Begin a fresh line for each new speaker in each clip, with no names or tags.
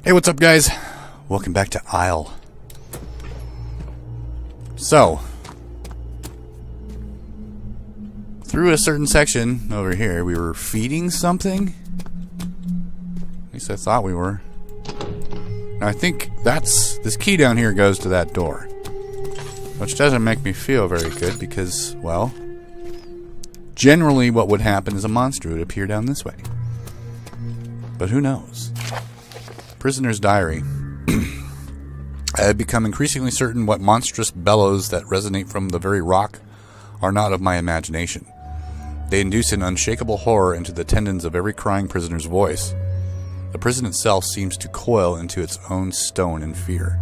Hey, what's up, guys? Welcome back to Isle. So, through a certain section over here, we were feeding something. At least I thought we were. Now, I think this key down here goes to that door. Which doesn't make me feel very good because, well, generally what would happen is a monster would appear down this way. But who knows? Prisoner's Diary. I have become increasingly certain what monstrous bellows that resonate from the very rock are not of my imagination. They induce an unshakable horror into the tendons of every crying prisoner's voice. The prison itself seems to coil into its own stone in fear.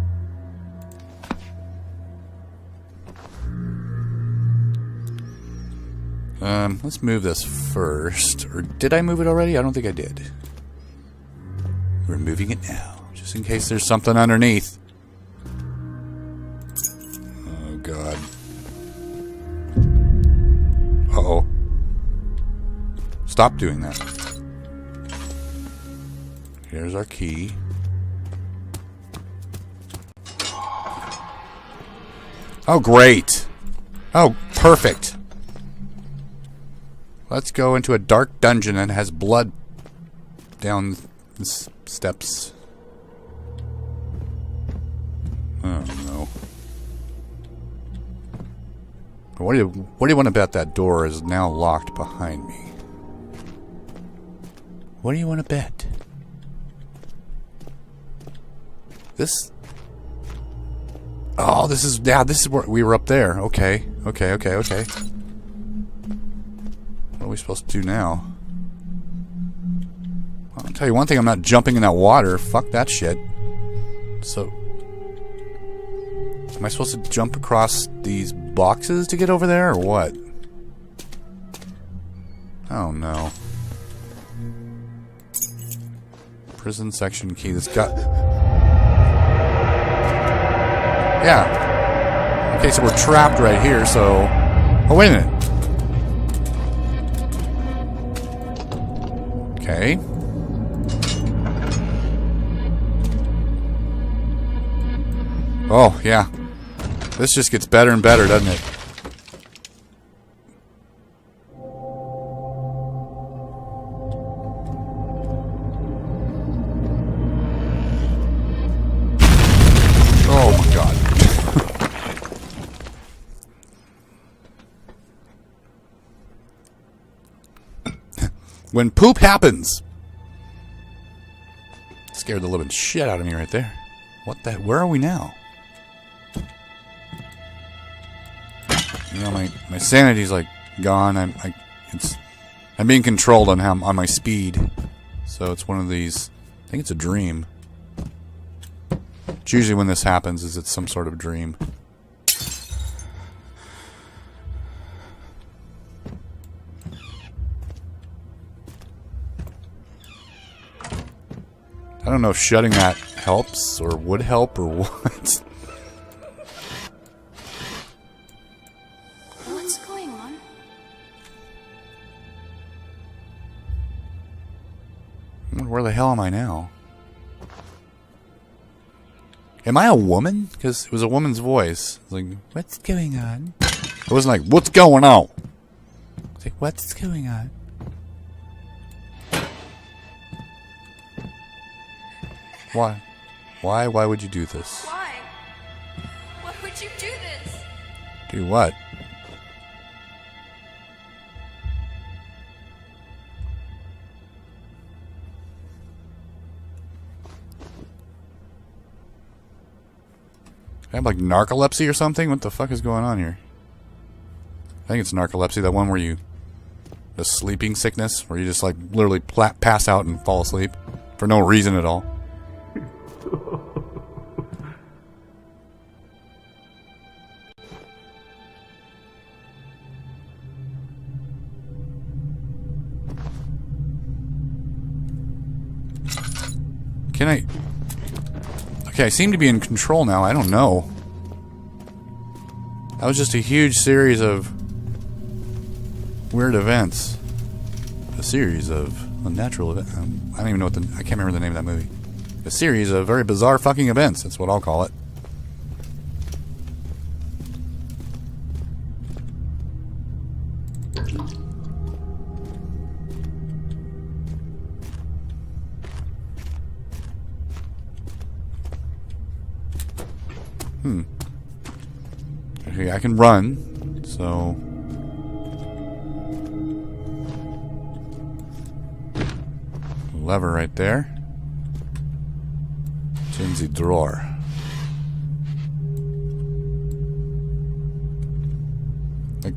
Let's move this first. Or did I move it already? I don't think I did. We're moving it now, just in case there's something underneath. Oh, God. Uh-oh. Stop doing that. Here's our key. Oh, great. Oh, perfect. Let's go into a dark dungeon that has blood down the steps. Oh, no. What do you want to bet that door is now locked behind me? What do you want to bet? This... Oh, this is where we were up there. Okay. What are we supposed to do now? I'll tell you one thing, I'm not jumping in that water. Fuck that shit. So... Am I supposed to jump across these boxes to get over there, or what? Oh, no. Prison section key. This got... Yeah. Okay, so we're trapped right here, so... Oh, wait a minute. Okay. Oh, yeah. This just gets better and better, doesn't it? Oh, my God. When poop happens. Scared the living shit out of me right there. What the... Where are we now? You know, my sanity's like gone. I'm being controlled on my speed. So it's one of these... I think it's a dream. It's usually when this happens is it's some sort of dream. I don't know if shutting that helps or would help or what.
What's going on?
Where the hell am I now? Am I a woman? Because it was a woman's voice. It's like, what's going on? It wasn't like, what's going on? It's like, what's going on? Why? Why would you do this?
Why? Why would you do this?
Do what? I have like narcolepsy or something? What the fuck is going on here? I think it's narcolepsy, that one where you... The sleeping sickness, where you just like literally pass out and fall asleep. For no reason at all. Can I... Okay, I seem to be in control now. I don't know. That was just a huge series of weird events. A series of unnatural events. I don't even know what I can't remember the name of that movie. A series of very bizarre fucking events. That's what I'll call it. Okay, I can run, so... Lever right there. In the drawer. Like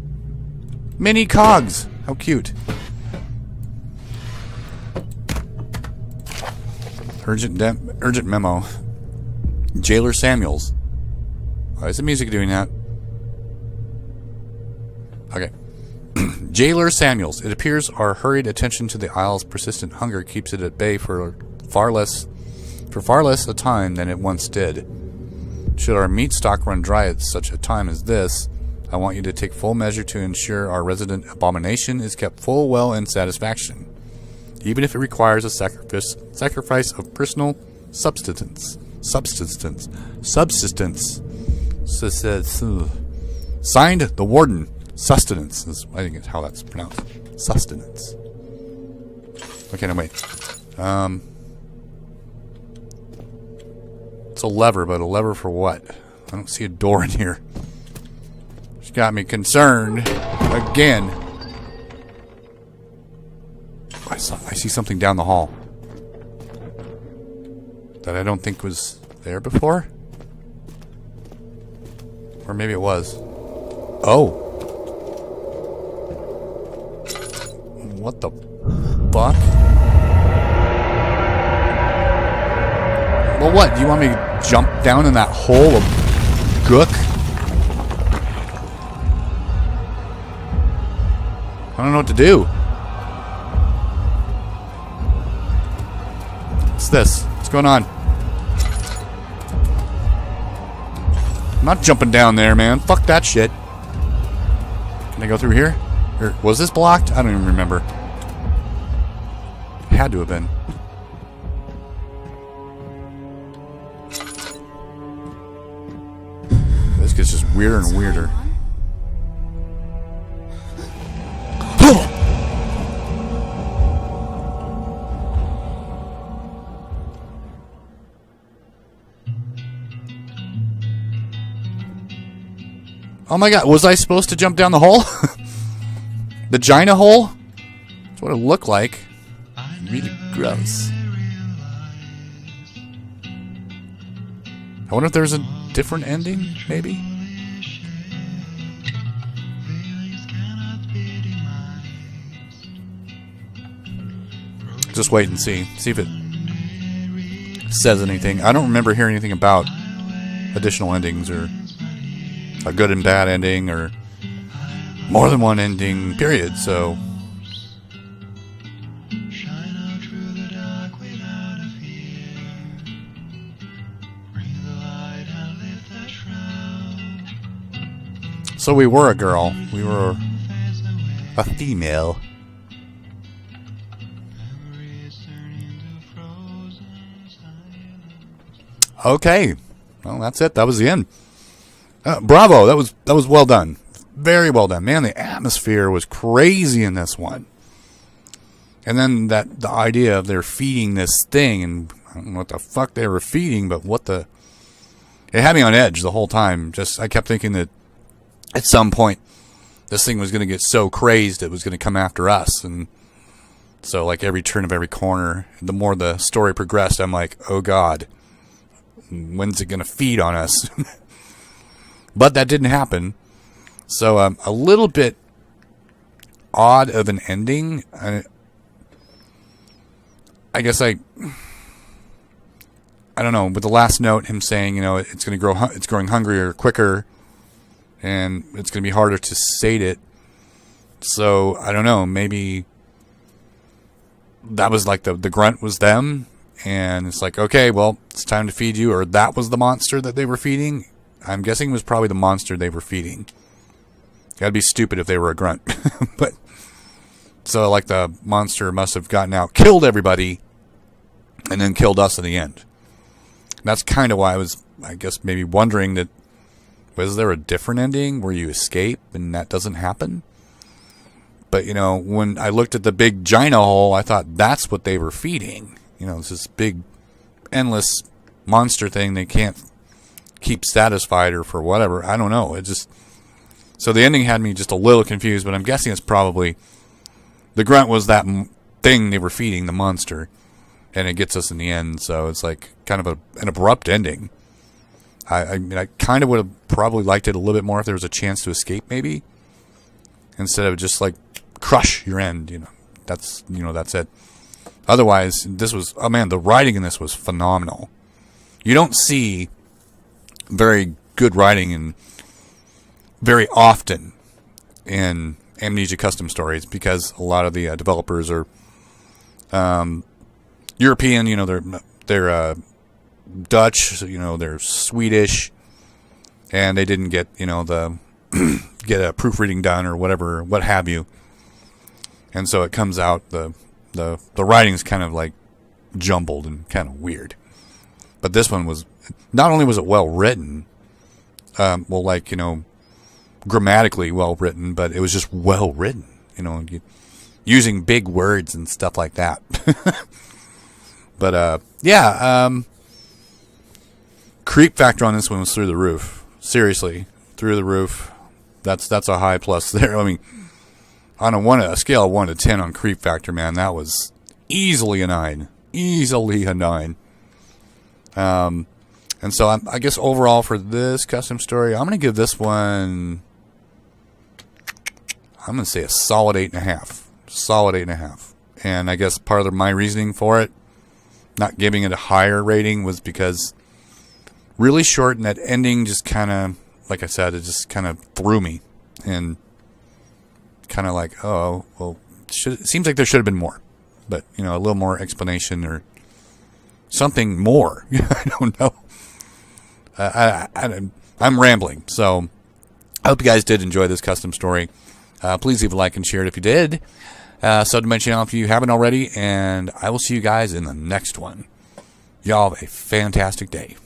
mini cogs. How cute. Urgent memo. Jailer Samuels. Why is the music doing that? Okay. Jailer Samuels. It appears our hurried attention to the isle's persistent hunger keeps it at bay for far less a time than it once did. Should our meat stock run dry at such a time as this, I want you to take full measure to ensure our resident abomination is kept full, well, and satisfaction, even if it requires a sacrifice of personal subsistence. Signed, the Warden. Sustenance is, I think, is how that's pronounced. Sustenance. Okay, no, wait. It's a lever, but a lever for what? I don't see a door in here. It's got me concerned. Again. I see something down the hall. That I don't think was there before? Or maybe it was. Oh. What the fuck? Well, what? Do you want me to jump down in that hole of gook? I don't know what to do. What's this? What's going on? I'm not jumping down there, man. Fuck that shit. Can I go through here? Or was this blocked? I don't even remember. It had to have been. This gets just weirder and weirder. Oh my god, was I supposed to jump down the hole? The Gina hole? That's what it looked like. Really gross. I wonder if there's a different ending, maybe? Just wait and see. See if it says anything. I don't remember hearing anything about additional endings or a good and bad ending or more than one ending, period, so... So we were a girl. We were a female. Okay. Well, that's it. That was the end. Bravo. That was well done. Very well done. Man, the atmosphere was crazy in this one. And then the idea of they're feeding this thing, and I don't know what the fuck they were feeding, but it had me on edge the whole time. Just, I kept thinking that at some point this thing was going to get so crazed it was going to come after us. And so, like, every turn of every corner, the more the story progressed, I'm like, oh god, when's it going to feed on us? But that didn't happen. So a little bit odd of an ending. I guess I don't know. With the last note, him saying, you know, it's going to grow. It's growing hungrier quicker, and it's going to be harder to sate it. So I don't know. Maybe that was like the grunt was them, and it's like, okay, well, it's time to feed you, or that was the monster that they were feeding. I'm guessing it was probably the monster they were feeding. That'd be stupid if they were a grunt. But so, like, the monster must have gotten out, killed everybody, and then killed us in the end. that's kind of why I was, I guess, maybe wondering that, was there a different ending where you escape and that doesn't happen? But, you know, when I looked at the big Gina hole, I thought that's what they were feeding. You know, it's this big, endless monster thing they can't keep satisfied or for whatever. I don't know. It just... So the ending had me just a little confused, but I'm guessing it's probably... The grunt was that thing they were feeding, the monster. And it gets us in the end, so it's like kind of an abrupt ending. I mean, I kind of would have probably liked it a little bit more if there was a chance to escape, maybe. Instead of just like crush your end, you know. That's it. Otherwise, this was, oh man, the writing in this was phenomenal. You don't see very good writing in very often in Amnesia custom stories because a lot of the developers are European, you know, they're Dutch, you know, they're Swedish, and they didn't get, you know, get a proofreading done or whatever, what have you. And so it comes out, the writing's kind of like jumbled and kind of weird. But this one was, not only was it well written, well, like, you know, grammatically well written, but it was just well written, you know, using big words and stuff like that. But, yeah, creep factor on this one was through the roof. Seriously, through the roof. That's a high plus there. I mean, on a scale of 1 to 10 on creep factor, man, that was easily a 9. Easily a 9. And so I guess overall for this custom story, I'm going to give this one, I'm going to say a solid 8.5. Solid 8.5. And I guess part of my reasoning for it, not giving it a higher rating, was because really short, and that ending just kind of, like I said, it just kind of threw me. And kind of like, oh, well, it seems like there should have been more. But, you know, a little more explanation or something more. I don't know. I'm rambling. So I hope you guys did enjoy this custom story. Please leave a like and share it if you did. Sub to my channel if you haven't already. And I will see you guys in the next one. Y'all have a fantastic day.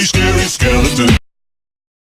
Scary skeleton.